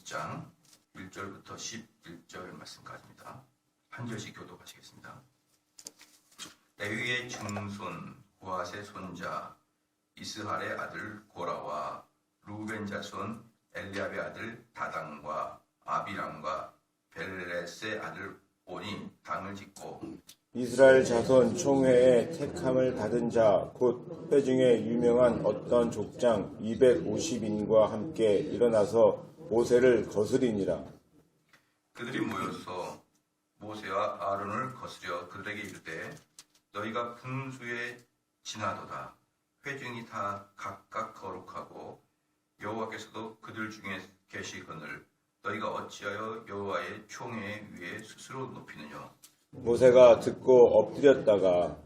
16장 1절부터 11절 말씀까지입니다. 한 절씩 교독하시겠습니다. 레위의 증손 고핫의 손자 이스할의 아들 고라와 루벤 자손 엘리압의 아들 다단과 아비람과 벨렛의 아들 온이 당을 짓고 이스라엘 자손 총회의 택함을 받은 자 곧 회중에 유명한 어떤 족장 250인과 함께 일어나서 모세를 거스리니라. 그들이 모여서 모세와 아론을 거스려 그들에게 이르되 너희가 분수에 지나도다. 회중이 다 각각 거룩하고 여호와께서도 그들 중에 계시거늘 너희가 어찌하여 여호와의 총회 위에 스스로 높이느냐. 모세가 듣고 엎드렸다가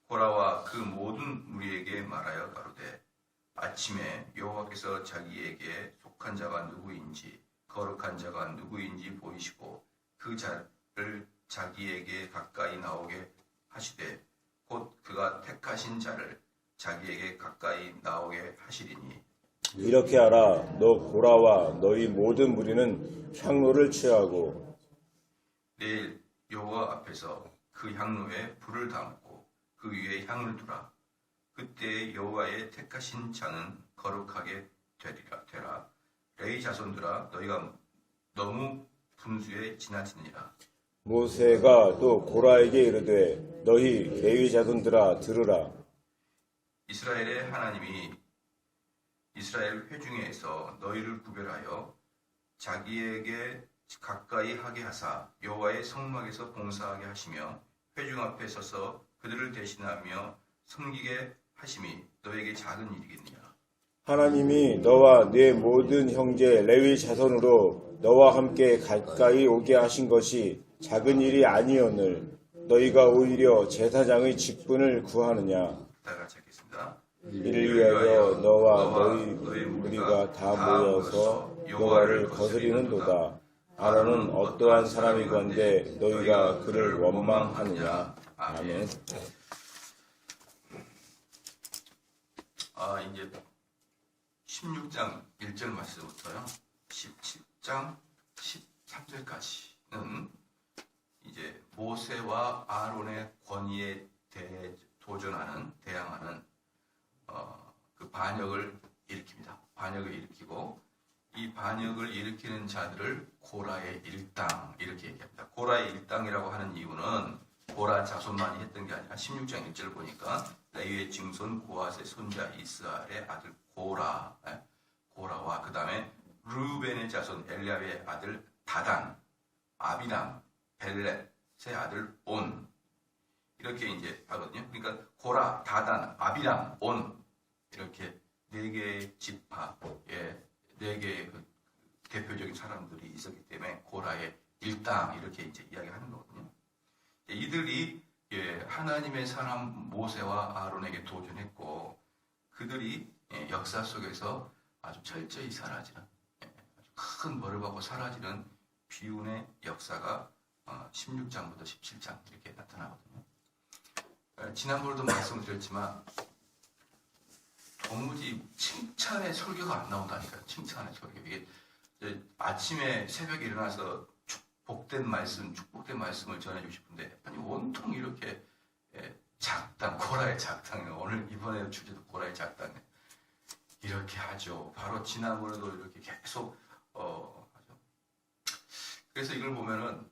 고라와 그 모든 무리에게 말하여 가로되 아침에 여호와께서 자기에게 속한 자가 누구인지 거룩한 자가 누구인지 보이시고 그 자를 자기에게 가까이 나오게 하시되 곧 그가 택하신 자를 자기에게 가까이 나오게 하시리니 이렇게 하라. 너 고라와 너희 모든 무리는 향로를 취하고 내일 여호와 앞에서 그 향로에 불을 담고 그 위에 향을 두라. 그때 여호와의 택하신 자는 거룩하게 되라. 레위 자손들아 너희가 너무 분수에 지나치느니라. 모세가 또 고라에게 이르되 너희 레위 자손들아 들으라. 이스라엘의 하나님이 이스라엘 회중에서 너희를 구별하여 자기에게 가까이 하게 하사 여호와의 성막에서 봉사하게 하시며 회중 앞에 서서 그들을 대신하며 섬기게 하심이 너에게 작은 일이겠느냐. 하나님이 너와 네 모든 형제 레위 자손으로 너와 함께 가까이 오게 하신 것이 작은 일이 아니오늘 너희가 오히려 제사장의 직분을 구하느냐. 다 같이 하겠습니다. 이를 위하여 너와 너희 무리가 다 모여서 여호와를 거스리는도다. 아론은 어떠한 사람이건대 너희가 그를 원망하느냐. 아멘. 이제 16장 1절 말씀부터요. 17장 13절까지는 이제 모세와 아론의 권위에 대항하는 그 반역을 일으킵니다. 반역을 일으키고 이 반역을 일으키는 자들을 고라의 일당 이렇게 얘기합니다. 고라의 일당이라고 하는 이유는 고라 자손만이 했던 게 아니라 16장 1절 보니까 레위의 증손 고핫의 손자 이스할의 아들 고라와 그 다음에 루벤의 자손 엘리압의 아들 다단, 아비람, 벨렛의 아들 온 이렇게 이제 하거든요. 그러니까 고라, 다단, 아비람, 온 이렇게 네 개의 지파에 네 개의 그 대표적인 사람들이 있었기 때문에 고라의 일당 이렇게 이제 이야기하는 거거든요. 이들이 하나님의 사람 모세와 아론에게 도전했고 그들이 역사 속에서 아주 철저히 사라지는 아주 큰 벌을 받고 사라지는 비운의 역사가 16장부터 17장 이렇게 나타나거든요. 지난번에도 말씀을 드렸지만 도무지 칭찬의 설교가 안 나온다니까요. 칭찬의 설교. 이게 아침에 새벽에 일어나서 복된 말씀, 축복된 말씀을 전해주고 싶은데 아니 온통 이렇게 작당, 고라의 작당 오늘 이번에 주제도 고라의 작당 이렇게 하죠. 바로 지난번에도 이렇게 계속 하죠. 그래서 이걸 보면은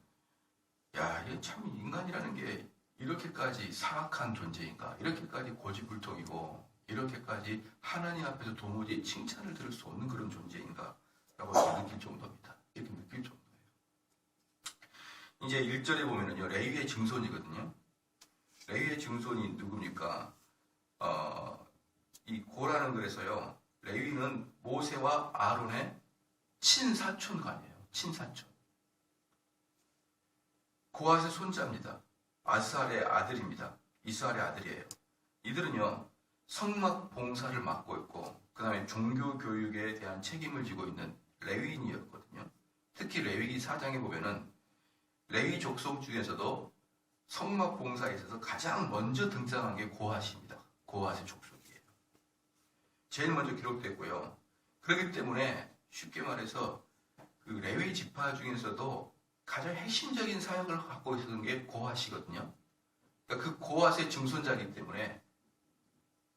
야 이게 참 인간이라는 게 이렇게까지 사악한 존재인가 이렇게까지 고집불통이고 이렇게까지 하나님 앞에서 도무지 칭찬을 들을 수 없는 그런 존재인가 라고 느낄 정도입니다. 이렇게 느낄 정도. 이제 1절에 보면은요, 레위의 증손이거든요. 레위의 증손이 누굽니까? 이 고라는 그래서요, 레위는 모세와 아론의 친사촌간이에요. 친사촌. 고핫의 손자입니다. 아스할의 아들입니다. 이스할의 아들이에요. 이들은요, 성막 봉사를 맡고 있고, 그 다음에 종교 교육에 대한 책임을 지고 있는 레위인이었거든요. 특히 레위기 4장에 보면은 레위 족속 중에서도 성막 봉사에 있어서 가장 먼저 등장한 게 고핫입니다. 고핫의 족속이에요. 제일 먼저 기록됐고요. 그렇기 때문에 쉽게 말해서 그 레위 지파 중에서도 가장 핵심적인 사역을 갖고 있었던 게 고핫이거든요. 그러니까 그 고핫의 증손자이기 때문에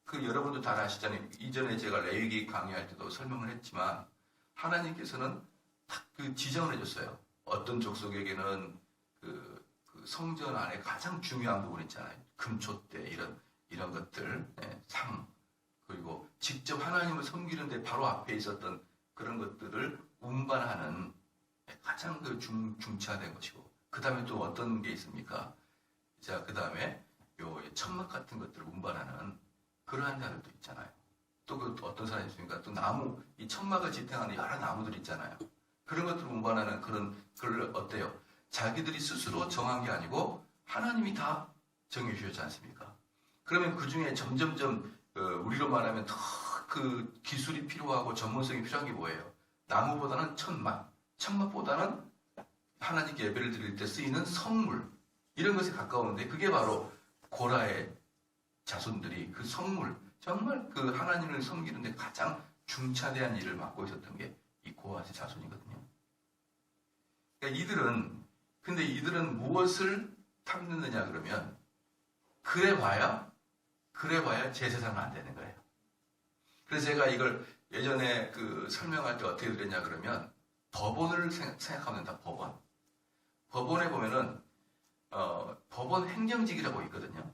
그 여러분도 다 아시잖아요. 이전에 제가 레위기 강의할 때도 설명을 했지만 하나님께서는 딱 그 지정을 해줬어요. 어떤 족속에게는 그 성전 안에 가장 중요한 부분 있잖아요. 금촛대 이런 것들, 상, 그리고 직접 하나님을 섬기는데 바로 앞에 있었던 그런 것들을 운반하는 가장 그 중차된 것이고, 그 다음에 또 어떤 게 있습니까? 자, 그 다음에 요 천막 같은 것들을 운반하는 그러한 자들도 있잖아요. 또 그 어떤 사람이 있습니까? 또 나무, 이 천막을 지탱하는 여러 나무들 있잖아요. 그런 것들을 운반하는 그걸 어때요? 자기들이 스스로 정한 게 아니고 하나님이 다 정해 주셨지 않습니까? 그러면 그 중에 점점점 우리로 말하면 더 그 기술이 필요하고 전문성이 필요한 게 뭐예요? 나무보다는 천막, 천막보다는 하나님께 예배를 드릴 때 쓰이는 성물, 이런 것에 가까운데, 그게 바로 고라의 자손들이 그 성물, 정말 그 하나님을 섬기는데 가장 중차대한 일을 맡고 있었던 게 이 고핫의 자손이거든요. 그러니까 근데 이들은 무엇을 탐느느냐 그러면, 그래봐야 제사장은 안 되는 거예요. 그래서 제가 이걸 예전에 그 설명할 때 어떻게 드렸냐 그러면, 법원을 생각하면 된다. 법원에 보면은 법원 행정직이라고 있거든요.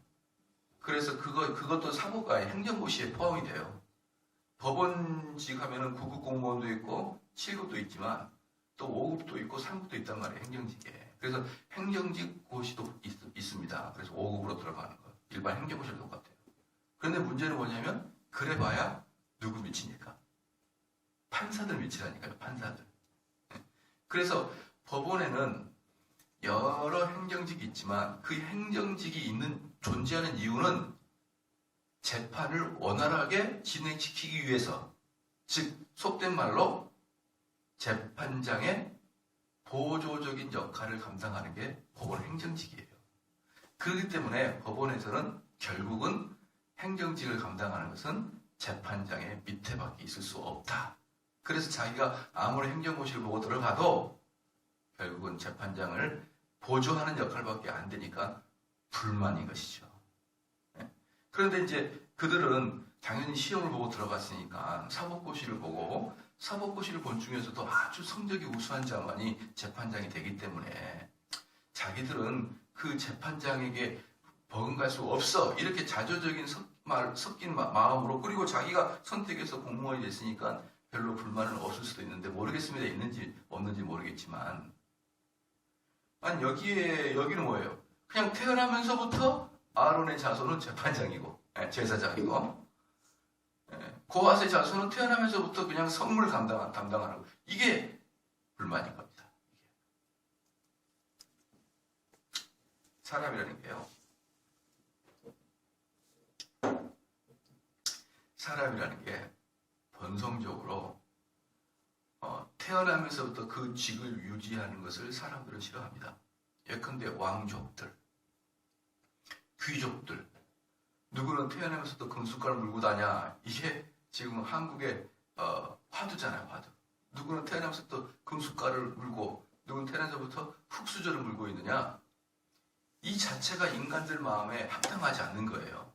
그래서 그것도 사법가의 행정고시에 포함이 돼요. 법원직 하면은 9급 공무원도 있고 7급도 있지만 또 5급도 있고 3급도 있단 말이에요. 행정직에. 그래서 행정직 고시도 있습니다. 그래서 5급으로 들어가는 거. 일반 행정고시랑 똑같아요. 그런데 문제는 뭐냐면, 그래봐야 누구 밑이니까? 판사들 밑이라니까요. 판사들. 그래서 법원에는 여러 행정직이 있지만 그 행정직이 존재하는 이유는 재판을 원활하게 진행시키기 위해서, 즉 속된 말로 재판장의 보조적인 역할을 감당하는 게 법원 행정직이에요. 그렇기 때문에 법원에서는 결국은 행정직을 감당하는 것은 재판장의 밑에밖에 있을 수 없다. 그래서 자기가 아무리 행정고시를 보고 들어가도 결국은 재판장을 보조하는 역할밖에 안 되니까 불만인 것이죠. 그런데 이제 그들은 당연히 시험을 보고 들어갔으니까 사법고시를 본 중에서도 아주 성적이 우수한 자만이 재판장이 되기 때문에 자기들은 그 재판장에게 버금갈 수 없어, 이렇게 자조적인 섞인 마음으로, 그리고 자기가 선택해서 공무원이 됐으니까 별로 불만은 없을 수도 있는데, 모르겠습니다. 있는지 없는지 모르겠지만, 아니 여기는 뭐예요? 그냥 태어나면서부터 아론의 자손은 재판장이고, 제사장이고, 고핫의 자손은 태어나면서부터 그냥 성물 담당하는 거. 이게 불만인 겁니다. 사람이라는 게요. 사람이라는 게 본성적으로 태어나면서부터 그 직을 유지하는 것을 사람들은 싫어합니다. 예컨대 왕족들, 귀족들, 누구는 태어나면서도 금숟갈 물고 다냐. 이게 지금 한국의 화두잖아요, 화두. 누구는 태어나면서도 금숟갈을 물고, 누구는 태어나면서부터 흙수저를 물고 있느냐. 이 자체가 인간들 마음에 합당하지 않는 거예요.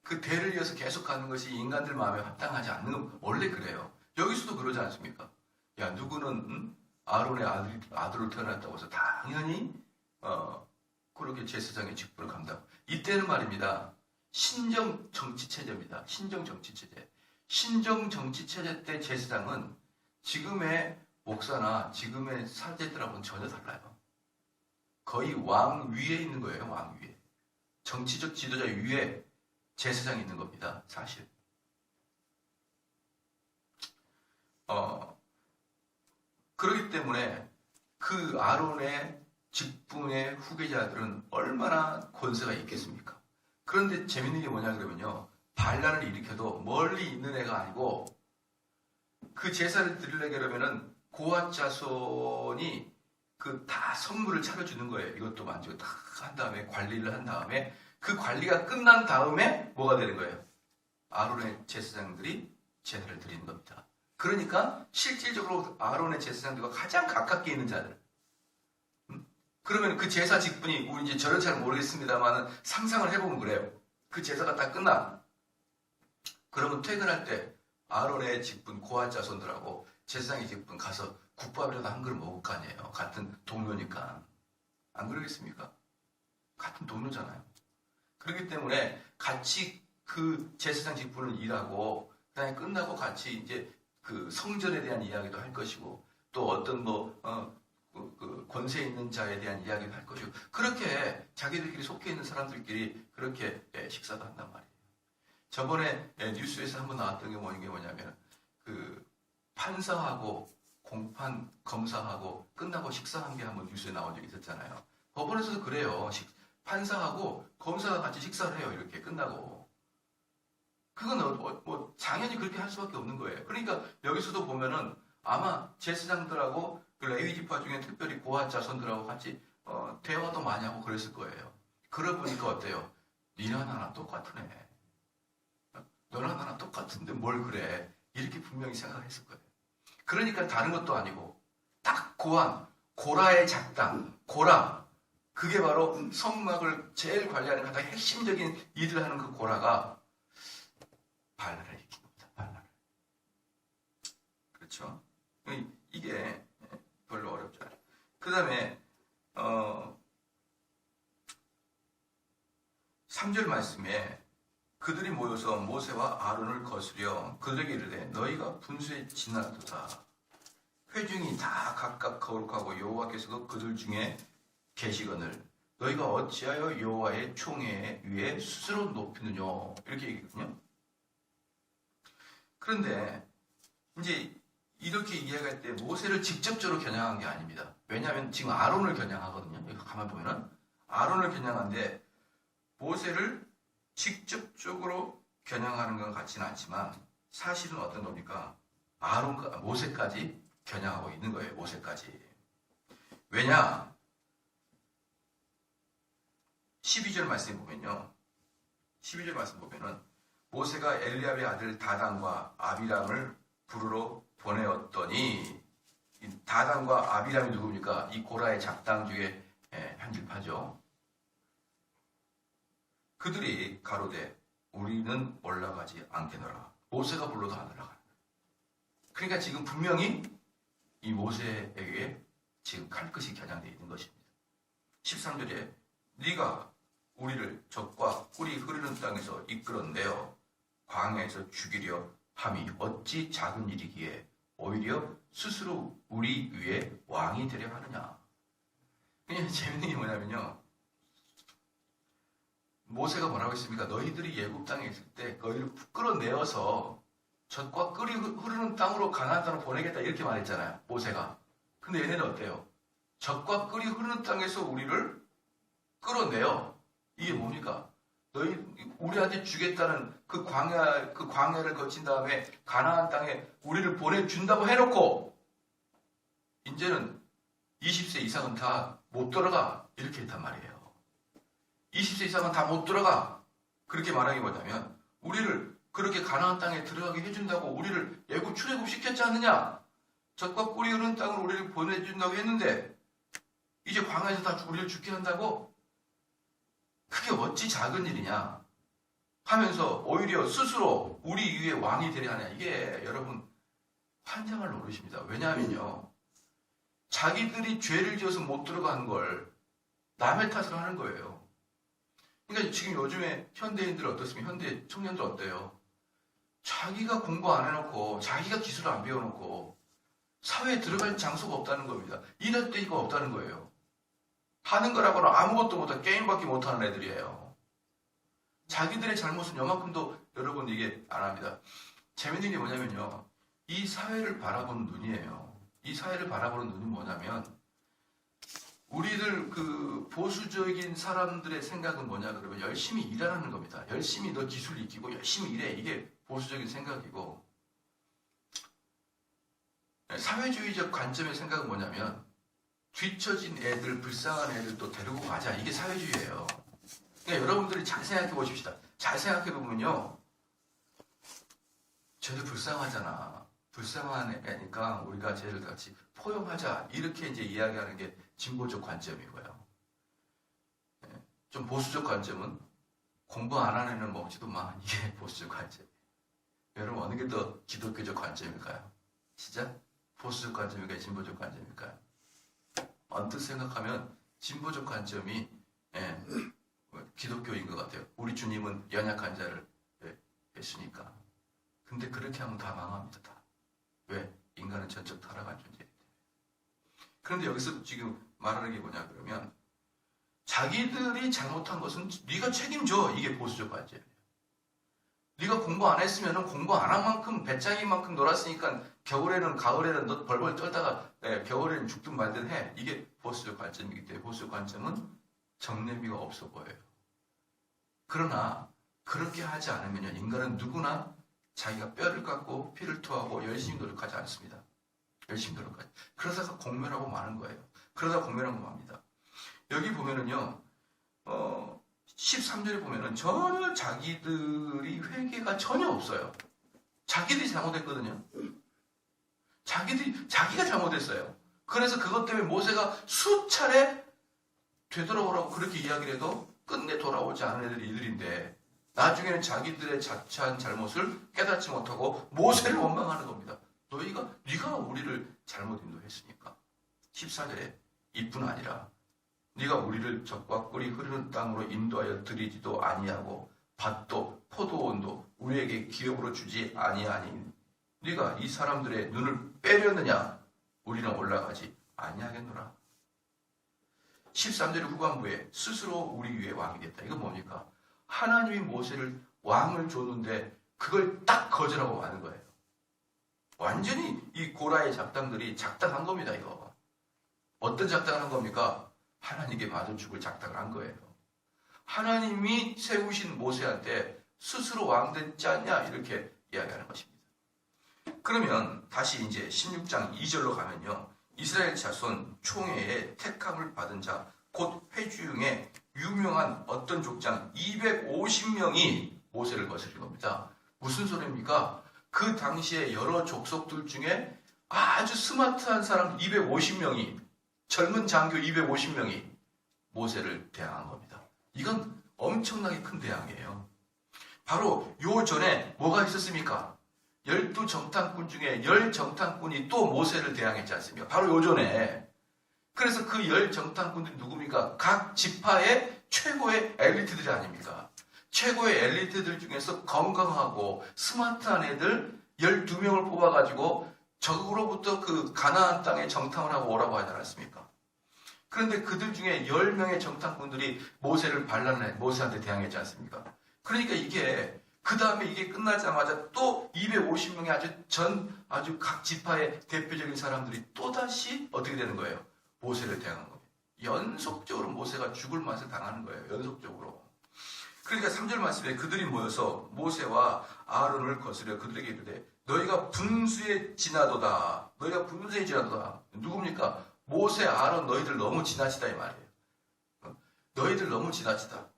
그 대를 이어서 계속 가는 것이 인간들 마음에 합당하지 않는 건 원래 그래요. 여기서도 그러지 않습니까? 야, 누구는 아론의 아들로 태어났다고 해서 당연히 그렇게 제사장의 직분을 감당. 이때는 말입니다. 신정 정치체제입니다. 신정 정치체제. 신정 정치체제 때 제사장은 지금의 목사나 지금의 사제들하고는 전혀 달라요. 거의 왕 위에 있는 거예요. 왕 위에. 정치적 지도자 위에 제사장이 있는 겁니다. 사실. 그렇기 때문에 그 아론의 직분의 후계자들은 얼마나 권세가 있겠습니까? 그런데 재밌는 게 뭐냐 그러면요. 반란을 일으켜도 멀리 있는 애가 아니고, 그 제사를 드리려고 그러면은 고핫 자손이 그 다 선물을 차려주는 거예요. 이것도 만지고 다 한 다음에 관리를 한 다음에, 그 관리가 끝난 다음에 뭐가 되는 거예요? 아론의 제사장들이 제사를 드리는 겁니다. 그러니까 실질적으로 아론의 제사장들과 가장 가깝게 있는 자들. 그러면 그 제사 직분이 우리 이제 저는 잘 모르겠습니다만 상상을 해보면 그래요. 그 제사가 다 끝나. 그러면 퇴근할 때 아론의 직분 고아 자손들하고 제사장의 직분 가서 국밥이라도 한 그릇 먹을 거 아니에요. 같은 동료니까. 안 그러겠습니까? 같은 동료잖아요. 그렇기 때문에 같이 그 제사장 직분을 일하고 그다음에 끝나고 같이 이제 그 성전에 대한 이야기도 할 것이고 또 어떤 그 권세 있는 자에 대한 이야기도 할 것이고 그렇게 자기들끼리 속해 있는 사람들끼리 그렇게 식사도 한단 말이에요. 저번에 뉴스에서 한번 나왔던 게 뭐냐면 그 판사하고 공판 검사하고 끝나고 식사한 게 한번 뉴스에 나온 적이 있었잖아요. 법원에서도 그래요. 판사하고 검사가 같이 식사를 해요. 이렇게 끝나고. 그건 뭐 당연히 그렇게 할 수밖에 없는 거예요. 그러니까 여기서도 보면은 아마 제사장들하고 그 레위 지파 중에 특별히 고아 자손들하고 같이 대화도 많이 하고 그랬을 거예요. 그러고 보니까 어때요? 니나 나나 똑같으네. 너나 나나 똑같은데 뭘 그래? 이렇게 분명히 생각했을 거예요. 그러니까 다른 것도 아니고 딱 고라의 작당, 고라. 그게 바로 성막을 제일 관리하는 가장 핵심적인 일을 하는 그 고라가 반란을 일으킨 겁니다. 반란을. 그렇죠? 이게 별로 어렵지 않아요. 그 다음에 3절 말씀에 그들이 모여서 모세와 아론을 거스려 그들에게 이르되 너희가 분수에 지나도다. 회중이 다 각각 거룩하고 여호와께서도 그들 중에 계시거늘 너희가 어찌하여 여호와의 총회 위에 스스로 높이느냐 이렇게 얘기거든요. 그런데 이제 이렇게 이야기할 때 모세를 직접적으로 겨냥한 게 아닙니다. 왜냐하면 지금 아론을 겨냥하거든요. 여기 가만 보면은 아론을 겨냥하는데 모세를 직접적으로 겨냥하는 건 같지는 않지만 사실은 어떤 겁니까? 모세까지 겨냥하고 있는 거예요. 모세까지. 왜냐? 12절 말씀 보면요. 12절 말씀 보면은 모세가 엘리압의 아들 다단과 아비람을 부르러 보내었더니 다단과 아비람이 누굽니까? 이 고라의 작당 중에 편집하죠. 그들이 가로되 우리는 올라가지 않겠노라. 모세가 불러도 안 올라가는 거예요. 그러니까 지금 분명히 이 모세에게 지금 칼끝이 겨냥되어 있는 것입니다. 13절에 네가 우리를 적과 꿀이 흐르는 땅에서 이끌어내어 광야에서 죽이려 함이 어찌 작은 일이기에 오히려 스스로 우리 위에 왕이 되려 하느냐. 그냥 재밌는 게 뭐냐면요. 모세가 뭐라고 했습니까? 너희들이 예굽 땅에 있을 때 너희를 끌어내어서 젖과 꿀이 흐르는 땅으로 가나안 땅으로 보내겠다 이렇게 말했잖아요. 모세가. 근데 얘네는 어때요? 젖과 꿀이 흐르는 땅에서 우리를 끌어내어. 이게 뭡니까? 우리한테 주겠다는 그 광야를 거친 다음에 가나안 땅에 우리를 보내준다고 해놓고 이제는 20세 이상은 다 못 들어가 이렇게 했단 말이에요. 20세 이상은 다 못 들어가. 그렇게 말하기 뭐냐면 우리를 그렇게 가나안 땅에 들어가게 해준다고 우리를 애굽 출애굽 시켰지 않느냐. 젖과 꿀이 흐르는 땅으로 우리를 보내준다고 했는데 이제 광야에서 다 우리를 죽게 한다고? 그게 어찌 작은 일이냐 하면서 오히려 스스로 우리 위에 왕이 되려 하냐. 이게 여러분 환장할 노릇입니다. 왜냐하면요. 자기들이 죄를 지어서 못 들어간 걸 남의 탓을 하는 거예요. 그러니까 지금 요즘에 현대인들 어떻습니까? 현대 청년들 어때요? 자기가 공부 안 해놓고 자기가 기술을 안 배워놓고 사회에 들어갈 장소가 없다는 겁니다. 일할 데가 없다는 거예요. 하는 거라고는 아무것도 못하고 게임밖에 못하는 애들이에요. 자기들의 잘못은 요만큼도 여러분 이게 안 합니다. 재밌는 게 뭐냐면요. 이 사회를 바라보는 눈이에요. 이 사회를 바라보는 눈은 뭐냐면 우리들 그 보수적인 사람들의 생각은 뭐냐 그러면 열심히 일하라는 겁니다. 열심히 너 기술 익히고 열심히 일해. 이게 보수적인 생각이고 사회주의적 관점의 생각은 뭐냐면 뒤처진 애들, 불쌍한 애들 또 데리고 가자. 이게 사회주의예요. 그러니까 여러분들이 잘 생각해 보십시다. 잘 생각해 보면요. 쟤들 불쌍하잖아. 불쌍한 애니까 우리가 쟤를 같이 포용하자 이렇게 이제 이야기하는 게 진보적 관점이고요. 좀 보수적 관점은 공부 안 하는 애는 먹지도 마. 이게 보수적 관점. 여러분 어느 게 더 기독교적 관점일까요? 진짜 보수적 관점일까요? 진보적 관점일까요? 언뜻 생각하면 진보적 관점이 기독교인 것 같아요. 우리 주님은 연약한 자를 했으니까. 근데 그렇게 하면 다 망합니다. 다. 왜? 인간은 전적 타락한 존재이기 때문에. 그런데 여기서 지금 말하는 게 뭐냐 그러면 자기들이 잘못한 것은 네가 책임져. 이게 보수적 관점이에요. 네가 공부 안 했으면 공부 안 한 만큼 배짱인 만큼 놀았으니까 겨울에는 가을에는 너 벌벌 떨다가 겨울에는 죽든 말든 해. 이게 보수적 관점이기 때문에 보수적 관점은 정내미가 없어 보여요. 그러나 그렇게 하지 않으면요 인간은 누구나 자기가 뼈를 깎고 피를 토하고 열심히 노력하지 않습니다. 열심히 노력하지. 그러다가 공멸하고 마는 거예요. 그러다가 공멸하고 맙니다. 여기 보면은요 13절에 보면은 전혀 자기들이 회개가 전혀 없어요. 자기들이 잘못했거든요. 자기가 잘못했어요. 그래서 그것 때문에 모세가 수차례 되돌아오라고 그렇게 이야기를 해도 끝내 돌아오지 않은 애들이 이들인데 나중에는 자기들의 자체한 잘못을 깨닫지 못하고 모세를 원망하는 겁니다. 네가 우리를 잘못 인도했으니까. 14절에 이뿐 아니라 네가 우리를 적과 꿀이 흐르는 땅으로 인도하여 들이지도 아니하고 밭도 포도원도 우리에게 기업으로 주지 아니하니 네가 이 사람들의 눈을 빼렸느냐? 우리는 올라가지 아니하겠노라. 13절 후반부에 스스로 우리 위에 왕이 됐다. 이건 뭡니까? 하나님이 모세를 왕을 줬는데 그걸 딱 거절하고 마는 거예요. 완전히 이 고라의 작당들이 작당한 겁니다. 이거 어떤 작당을 한 겁니까? 하나님께 맞아 죽을 작당을 한 거예요. 하나님이 세우신 모세한테 스스로 왕 됐지 않냐 이렇게 이야기하는 것입니다. 그러면 다시 이제 16장 2절로 가면요. 이스라엘 자손 총회의 택함을 받은 자, 곧 회중에 유명한 어떤 족장 250명이 모세를 거스린 겁니다. 무슨 소리입니까? 그 당시에 여러 족속들 중에 아주 스마트한 사람 250명이 젊은 장교 250명이 모세를 대항한 겁니다. 이건 엄청나게 큰 대항이에요. 바로 요 전에 뭐가 있었습니까? 12정탐꾼 중에 10정탐꾼이 또 모세를 대항했지 않습니까? 바로 요 전에. 그래서 그 10정탐꾼들이 누굽니까? 각 지파의 최고의 엘리트들이 아닙니까? 최고의 엘리트들 중에서 건강하고 스마트한 애들 12명을 뽑아가지고 적으로부터 그 가나안 땅에 정탐을 하고 오라고 하지 않았습니까? 그런데 그들 중에 10명의 정탐꾼들이 모세를 반란해 모세한테 대항했지 않습니까? 그러니까 이게 그 다음에 이게 끝나자마자 또 250명의 아주 각 지파의 대표적인 사람들이 또다시 어떻게 되는 거예요? 모세를 대항한 겁니다. 연속적으로 모세가 죽을 맛을 당하는 거예요. 연속적으로. 그러니까 3절 말씀에 그들이 모여서 모세와 아론을 거스려 그들에게 이르되 너희가 분수에 지나도다. 너희가 분수에 지나도다. 누굽니까? 모세, 아론 너희들 너무 지나치다 이 말이에요. 너희들 너무 지나치다.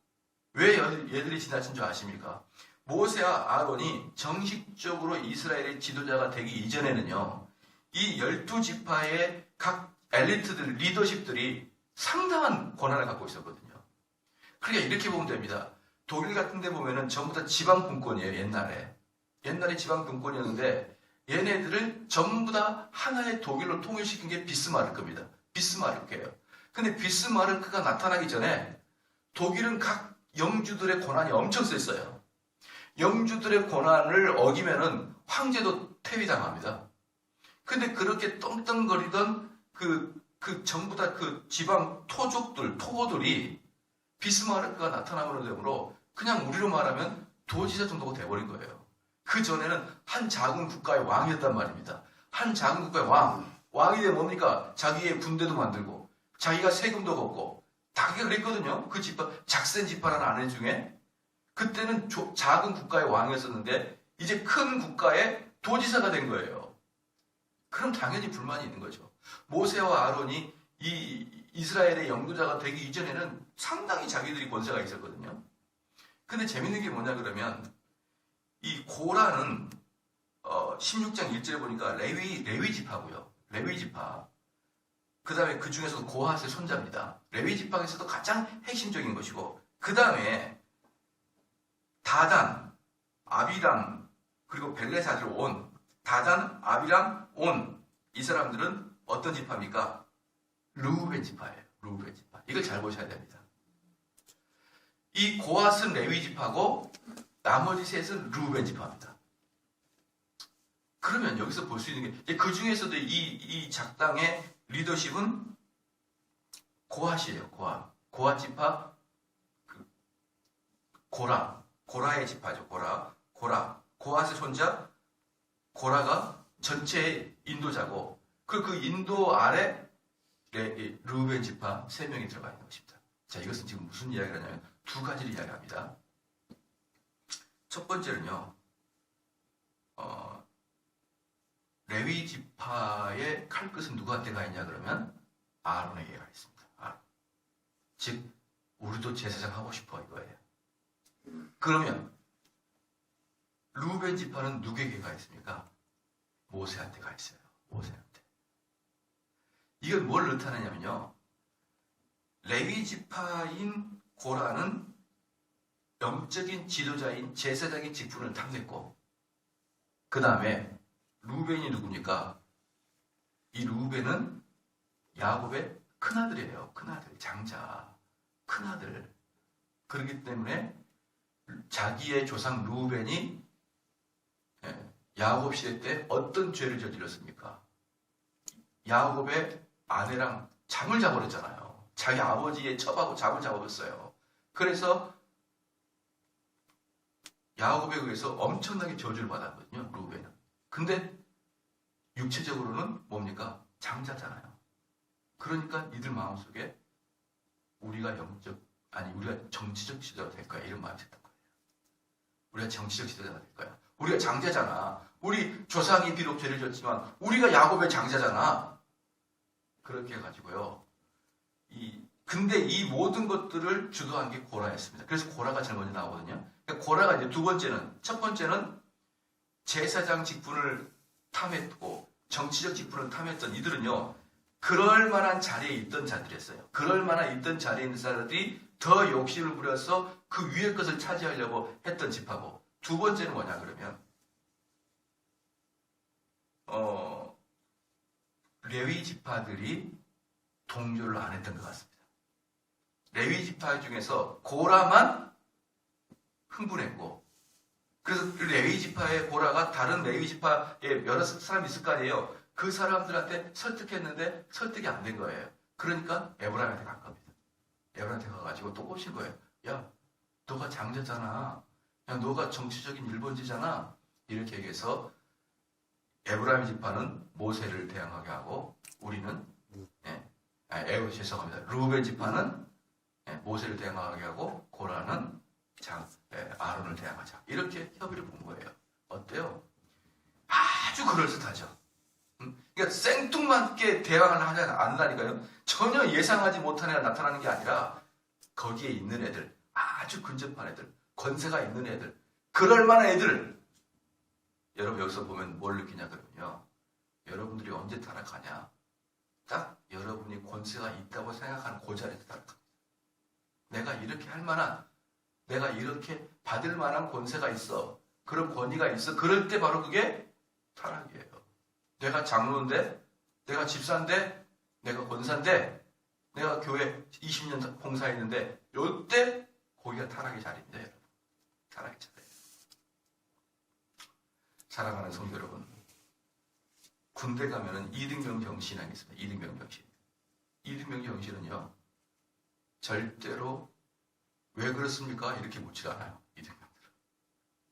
왜 얘들이 지나친 줄 아십니까? 모세와 아론이 정식적으로 이스라엘의 지도자가 되기 이전에는요. 이 12지파의 각 엘리트들, 리더십들이 상당한 권한을 갖고 있었거든요. 그러니까 이렇게 보면 됩니다. 독일 같은 데 보면은 전부 다 지방분권이에요. 옛날에 지방분권이었는데 얘네들을 전부 다 하나의 독일로 통일시킨 게 비스마르크입니다. 비스마르크예요. 근데 비스마르크가 나타나기 전에 독일은 각 영주들의 권한이 엄청 셌어요. 영주들의 권한을 어기면은 황제도 퇴위당합니다. 근데 그렇게 떵떵거리던 그 전부 다 그 지방 토고들이 비스마르크가 나타나므로 되므로 그냥 우리로 말하면 도지사 정도가 돼버린 거예요. 그 전에는 한 작은 국가의 왕이었단 말입니다. 한 작은 국가의 왕이 되면 뭡니까? 자기의 군대도 만들고 자기가 세금도 걷고 다 그랬거든요. 그 지파, 작센 지파라는 아내 중에 그때는 작은 국가의 왕이었었는데 이제 큰 국가의 도지사가 된 거예요. 그럼 당연히 불만이 있는 거죠. 모세와 아론이 이 이스라엘의 영도자가 되기 이전에는 상당히 자기들이 권세가 있었거든요. 근데 재밌는 게 뭐냐 그러면 이 고라는 16장 1절에 보니까 레위 지파고요. 레위 지파. 그 다음에 그 중에서도 고핫의 손자입니다. 레위 지파에서도 가장 핵심적인 것이고, 그 다음에 다단, 아비람, 그리고 벨렛의 아들 온, 다단, 아비람, 온. 이 사람들은 어떤 지파입니까? 르우벤 지파예요. 르우벤 지파. 이걸 잘 보셔야 됩니다. 이 고핫은 레위 지파고 나머지 셋은 르우벤 지파입니다. 그러면 여기서 볼 수 있는 게 그 중에서도 이 작당의 리더십은 고핫이에요. 고핫 지파 고라의 지파죠. 고핫의 손자 고라가 전체의 인도자고 그 인도 아래 르우벤 지파 3명이 들어가 있는 것입니다. 자, 이것은 지금 무슨 이야기를 하냐면 두 가지를 이야기합니다. 첫 번째는요, 레위 지파의 칼끝은 누구한테 가 있냐 그러면 아론에게 가 있습니다. 아론. 즉 우리도 제사장 하고 싶어 이거예요. 그러면 르우벤 지파는 누구에게 가 있습니까? 모세한테 가 있어요. 모세한테. 이건 뭘 뜻하느냐면요, 레위 지파인 고라는 영적인 지도자인 제사장의 직분을 탐냈고, 그 다음에 르우벤이 누굽니까? 이 르우벤은 야곱의 큰아들이에요. 큰아들, 장자, 큰아들. 그렇기 때문에 자기의 조상 르우벤이 야곱 시대 때 어떤 죄를 저질렀습니까? 야곱의 아내랑 잠을 자버렸잖아요. 자기 아버지의 첩하고 잠을 자버렸어요. 그래서 야곱에 의해서 엄청나게 저주를 받았거든요, 르우벤은. 근데 육체적으로는 뭡니까? 장자잖아요. 그러니까 이들 마음속에 우리가 정치적 지도자가 될 거야, 이런 마음이 들었던 거예요. 우리가 정치적 지도자가 될 거야. 우리가 장자잖아. 우리 조상이 비록 죄를 졌지만 우리가 야곱의 장자잖아. 그렇게 해가지고요. 근데 이 모든 것들을 주도한 게 고라였습니다. 그래서 고라가 제일 먼저 나오거든요. 그러니까 고라가 이제 첫 번째는 제사장 직분을 탐했고 정치적 직분을 탐했던 이들은요, 그럴 만한 자리에 있던 자들이었어요. 그럴 만한 있던 자리에 있는 사람들이 더 욕심을 부려서 그 위의 것을 차지하려고 했던 지파고, 두 번째는 뭐냐 그러면 레위 지파들이 동조를 안 했던 것 같습니다. 레위 지파 중에서 고라만 흥분했고, 그래서 레위 지파의 고라가 다른 레위 지파에 여러 사람이 있을 거 아니에요. 그 사람들한테 설득했는데 설득이 안 된 거예요. 그러니까 에브라임한테 간 겁니다. 에브라임한테 가가지고 또 꼬신 거예요. 야, 너가 장자잖아. 야, 너가 정치적인 일본지잖아. 이렇게 얘기해서 에브라임 지파는 모세를 대항하게 하고, 우리는 죄송합니다. 르우벤 지파는 모세를 대항하게 하고, 고라는 아론을 대항하자. 이렇게 협의를 본 거예요. 어때요? 아주 그럴듯하죠. 그러니까 생뚱맞게 대항을 하지 않는다니까요. 전혀 예상하지 못한 애가 나타나는 게 아니라 거기에 있는 애들, 아주 근접한 애들, 권세가 있는 애들, 그럴 만한 애들. 여러분 여기서 보면 뭘 느끼냐 그러면요, 여러분들이 언제 타락하냐, 딱 여러분이 권세가 있다고 생각하는 그 자리에서 타락합니다. 내가 이렇게 할 만한, 내가 이렇게 받을 만한 권세가 있어, 그런 권위가 있어, 그럴 때 바로 그게 타락이에요. 내가 장로인데, 내가 집사인데, 내가 권사인데, 내가 교회 20년 봉사했는데, 요때 거기가 타락의 자리인데, 여러분. 타락의 자리예요. 사랑하는 성도 여러분, 군대 가면은 이등병 정신이 있습니다. 이등병 정신. 이등병 정신은요, 절대로 왜 그렇습니까? 이렇게 묻지 않아요. 이등병들은.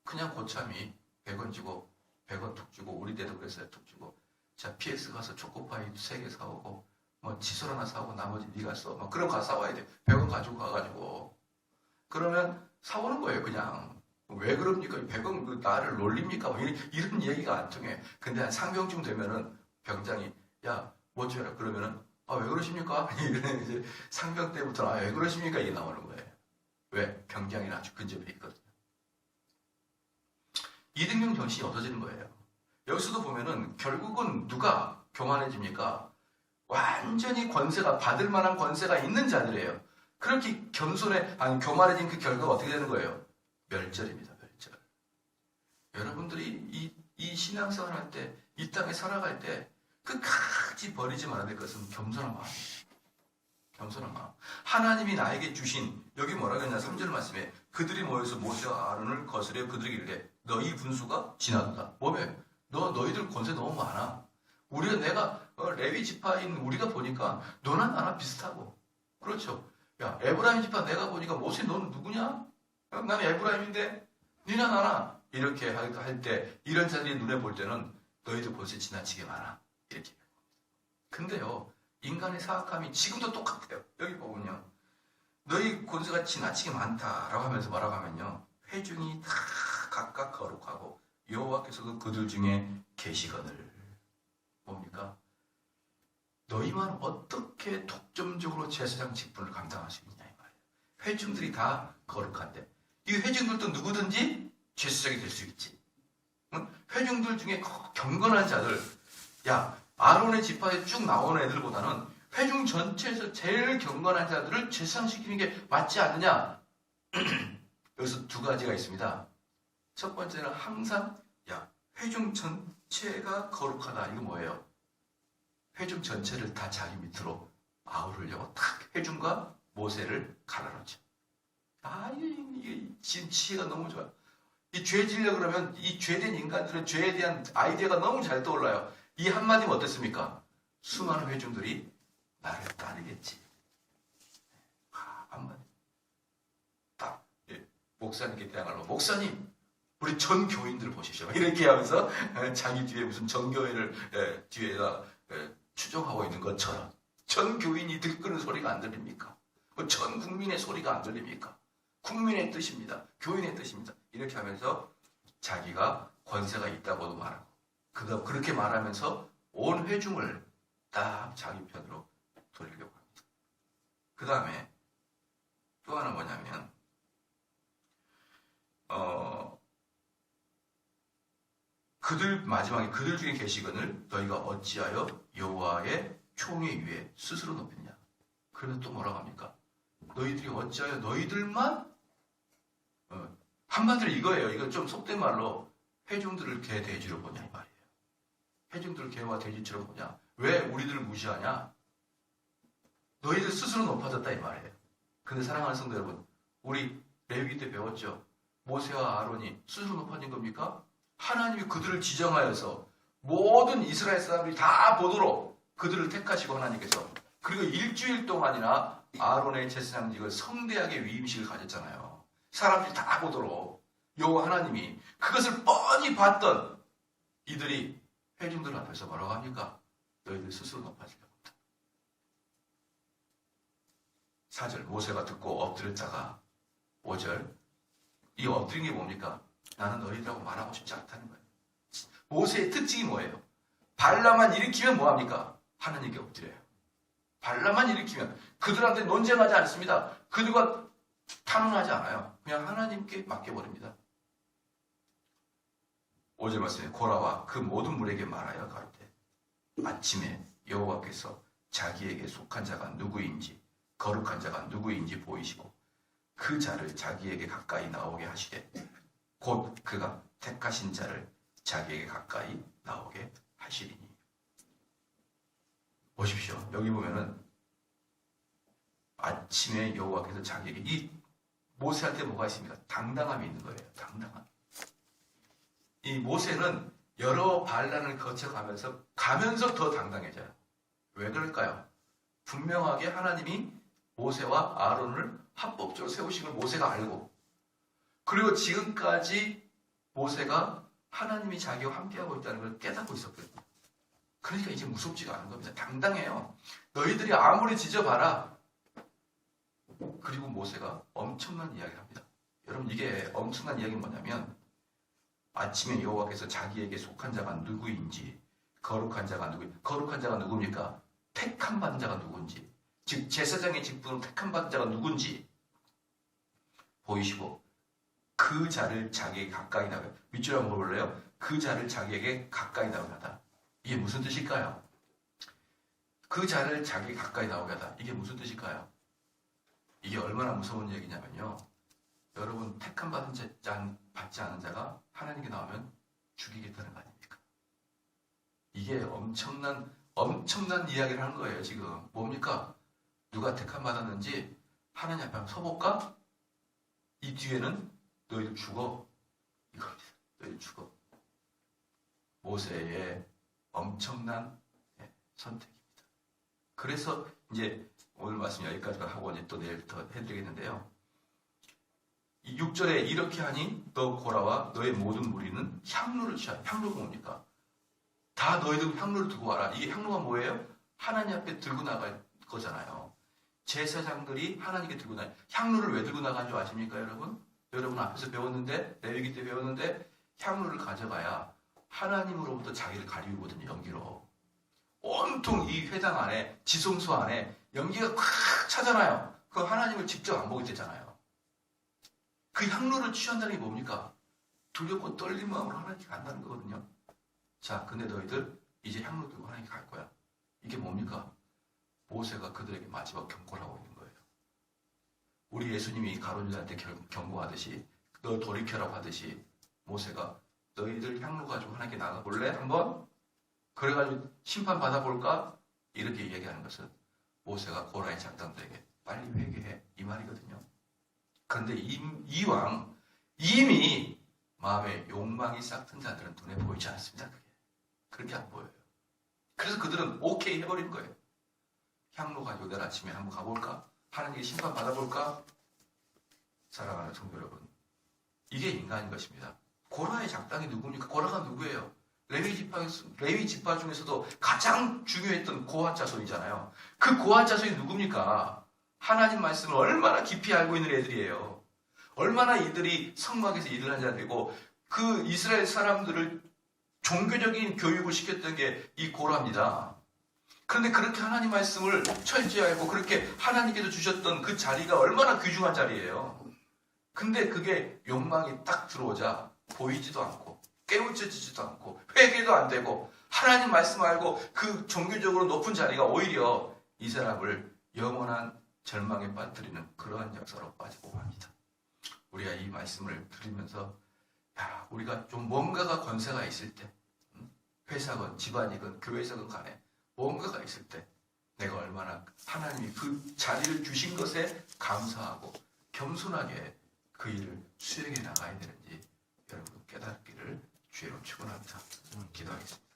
그냥 고참이 100원 주고, 100원 툭 주고, 우리 때도 그랬어요. 툭 주고. 자, PS 가서 초코파이 3개 사오고, 뭐 칫솔 하나 사오고, 나머지 네가 써. 뭐 그럼 가서 사와야 돼. 100원 가지고 가가지고. 그러면 사오는 거예요, 그냥. 왜 그럽니까? 100원 나를 놀립니까? 뭐 이런 얘기가 안 통해. 근데 한 상병쯤 되면은 병장이, 야, 뭐 줘라. 그러면은, 아, 왜 그러십니까? 이런 이제 상병 때부터, 아, 왜 그러십니까? 이게 나오는 거예요. 왜? 병장이랑 아주 근접해 있거든요. 이등병 정신이 없어지는 거예요. 여기서도 보면은 결국은 누가 교만해집니까? 완전히 권세가 받을 만한 권세가 있는 자들이에요. 그렇게 교만해진 그 결과가 어떻게 되는 거예요? 멸절입니다. 멸절. 여러분들이 이 신앙생활 할 때, 이 땅에 살아갈 때 끝까지 버리지 말아야 될 것은 겸손한 마음이에요. 겸손한 마음. 하나님이 나에게 주신, 여기 뭐라고 했냐, 3절 말씀에 그들이 모여서 모세와 아론을 거스려 그들에게 이르되 너희 분수가 지나도다. 뭐래? 너희들 권세 너무 많아. 내가 레위 지파인 우리가 보니까 너나 나나 비슷하고. 그렇죠. 야, 에브라임 지파 내가 보니까 모세 너는 누구냐? 나는 에브라임인데 니나 나나. 이렇게 할 때 이런 자들이 눈에 볼 때는 너희들 권세 지나치게 많아. 이렇게. 근데요, 인간의 사악함이 지금도 똑같아요. 여기 보면요. 너희 권세가 지나치게 많다라고 하면서 뭐라고 하면요. 회중이 다 각각 거룩하고 여호와께서도 그들 중에 계시거늘. 뭡니까? 너희만 어떻게 독점적으로 제사장 직분을 감당할 수 있냐 이 말이에요. 회중들이 다 거룩한데 이 회중들도 누구든지 제사장이 될 수 있지. 응? 회중들 중에 경건한 자들, 야 아론의 지파에 쭉 나오는 애들보다는 회중 전체에서 제일 경건한 자들을 제사장시키는 게 맞지 않느냐? 여기서 두 가지가 있습니다. 첫 번째는 항상 회중 전체가 거룩하다. 이거 뭐예요? 회중 전체를 다 자기 밑으로 아우르려고 딱 회중과 모세를 갈아놓죠. 이게 지금 지혜가 너무 좋아요. 이 죄 지려고 그러면 이 죄된 인간들은 죄에 대한 아이디어가 너무 잘 떠올라요. 이 한마디면 어떻습니까? 수많은 회중들이 나를 따르겠지. 한마디. 딱 목사님께 대항하려고 목사님 우리 전 교인들 보시죠. 이렇게 하면서 자기 뒤에 무슨 전교회를 뒤에다 추종하고 있는 것처럼 전 교인이 들끄는 소리가 안 들립니까? 전 국민의 소리가 안 들립니까? 국민의 뜻입니다. 교인의 뜻입니다. 이렇게 하면서 자기가 권세가 있다고도 말하고 그렇게 말하면서 온 회중을 딱 자기 편으로 돌리려고 합니다. 그 다음에 또 하나 뭐냐면 마지막에 그들 중에 계시거늘 너희가 어찌하여 여호와의 총회 위에 스스로 높였냐. 그러면 또 뭐라고 합니까? 너희들이 어찌하여 너희들만 한마디로 이거예요. 이거 좀 속된 말로 회중들을 개 돼지로 보냐 이 말이에요. 회중들을 개와 돼지처럼 보냐. 왜 우리들을 무시하냐? 너희들 스스로 높아졌다 이 말이에요. 근데 사랑하는 성도 여러분, 우리 레위기 때 배웠죠. 모세와 아론이 스스로 높아진 겁니까? 하나님이 그들을 지정하여서 모든 이스라엘 사람들이 다 보도록 그들을 택하시고 하나님께서 그리고 일주일 동안이나 아론의 제사장직을 성대하게 위임식을 가졌잖아요. 사람들이 다 보도록 여호와 하나님이 그것을 뻔히 봤던 이들이 회중들 앞에서 뭐라고 합니까? 너희들 스스로 높아지려고 한다. 4절 모세가 듣고 엎드렸다가 5절 이 엎드린 게 뭡니까? 나는 너희들하고 말하고 싶지 않다는 거예요. 모세의 특징이 뭐예요? 발라만 일으키면 뭐합니까? 하나님께 엎드려요. 발라만 일으키면 그들한테 논쟁하지 않습니다. 그들과 탄원하지 않아요. 그냥 하나님께 맡겨버립니다. 5절 말씀에 고라와 그 모든 물에게 말하여 가로되 아침에 여호와께서 자기에게 속한 자가 누구인지 거룩한 자가 누구인지 보이시고 그 자를 자기에게 가까이 나오게 하시되 곧 그가 택하신 자를 자기에게 가까이 나오게 하시리니. 보십시오. 여기 보면은 아침에 여호와께서 자기에게 이 모세한테 뭐가 있습니까? 당당함이 있는 거예요. 당당함. 이 모세는 여러 반란을 거쳐가면서 더 당당해져요. 왜 그럴까요? 분명하게 하나님이 모세와 아론을 합법적으로 세우신 걸 모세가 알고 그리고 지금까지 모세가 하나님이 자기와 함께하고 있다는 걸 깨닫고 있었거든요. 그러니까 이제 무섭지가 않은 겁니다. 당당해요. 너희들이 아무리 지져봐라. 그리고 모세가 엄청난 이야기를 합니다. 여러분 이게 엄청난 이야기는 뭐냐면 아침에 여호와께서 자기에게 속한 자가 누구인지 거룩한 자가 누굽니까? 택함 받은 자가 누군지 즉 제사장의 직분으로 택함 받은 자가 누군지 보이시고 그 자를 자기에게 가까이 나가요. 밑줄 한번 볼래요? 그 자를 자기에게 가까이 나오게 하다. 이게 무슨 뜻일까요? 그 자를 자기에게 가까이 나오게 하다. 이게 무슨 뜻일까요? 이게 얼마나 무서운 얘기냐면요. 여러분 택함 받지 않은 자가 하나님께 나오면 죽이겠다는 거 아닙니까? 이게 엄청난 이야기를 하는 거예요. 지금 뭡니까? 누가 택함 받았는지 하나님 앞에 한번 서볼까? 이 뒤에는 너희들 죽어. 이겁니다. 너희들 죽어. 모세의 엄청난 선택입니다. 그래서 이제 오늘 말씀 여기까지 하고 이제 또 내일부터 해드리겠는데요. 이 6절에 이렇게 하니 너 고라와 너의 모든 무리는 향로를 취하라. 향로가 뭡니까? 다 너희들 향로를 들고 와라. 이게 향로가 뭐예요? 하나님 앞에 들고 나갈 거잖아요. 제사장들이 하나님께 들고 나가요. 향로를 왜 들고 나간 줄 아십니까, 여러분? 여러분 앞에서 배웠는데, 레위기 때 배웠는데, 향로를 가져가야 하나님으로부터 자기를 가리우거든요, 연기로. 온통 이 회당 안에, 지성소 안에 연기가 꽉 차잖아요. 그 하나님을 직접 안 보게 되잖아요. 그 향로를 취한다는 게 뭡니까? 두렵고 떨린 마음으로 하나님께 간다는 거거든요. 자, 근데 너희들 이제 향로 들고 하나님께 갈 거야. 이게 뭡니까? 모세가 그들에게 마지막 경고를 하고 있는 거예요. 우리 예수님이 가룟유다한테 경고하듯이 너 돌이켜라고 하듯이 모세가 너희들 향로 가지고 하나님께 나가볼래? 한번? 그래가지고 심판 받아볼까? 이렇게 얘기하는 것은 모세가 고라의 장단들에게 빨리 회개해 이 말이거든요. 그런데 이왕 이미 마음에 욕망이 싹튼 자들은 눈에 보이지 않습니다. 그렇게 안 보여요. 그래서 그들은 오케이 해버린 거예요. 향로 가지고 내일 아침에 한번 가볼까? 하나님께 심판 받아볼까? 사랑하는 성도 여러분, 이게 인간인 것입니다. 고라의 작당이 누굽니까? 고라가 누구예요? 레위 지파 중에서도 가장 중요했던 고핫 자손이잖아요. 그 고핫 자손이 누굽니까? 하나님 말씀을 얼마나 깊이 알고 있는 애들이에요. 얼마나 이들이 성막에서 일을 한 자들이고 그 이스라엘 사람들을 종교적인 교육을 시켰던 게 이 고라입니다. 그런데 그렇게 하나님 말씀을 철저히 알고 그렇게 하나님께서 주셨던 그 자리가 얼마나 귀중한 자리예요. 근데 그게 욕망이 딱 들어오자 보이지도 않고 깨우쳐지지도 않고 회개도 안 되고 하나님 말씀 알고 그 종교적으로 높은 자리가 오히려 이 사람을 영원한 절망에 빠뜨리는 그러한 역사로 빠지고 합니다. 우리가 이 말씀을 들으면서 우리가 좀 뭔가가 권세가 있을 때 회사건 집안이건 교회사건 간에 뭔가가 있을 때 내가 얼마나 하나님이 그 자리를 주신 것에 감사하고 겸손하게 그 일을 수행해 나가야 되는지 여러분 깨닫기를 주의로 축원합니다. 기도하겠습니다.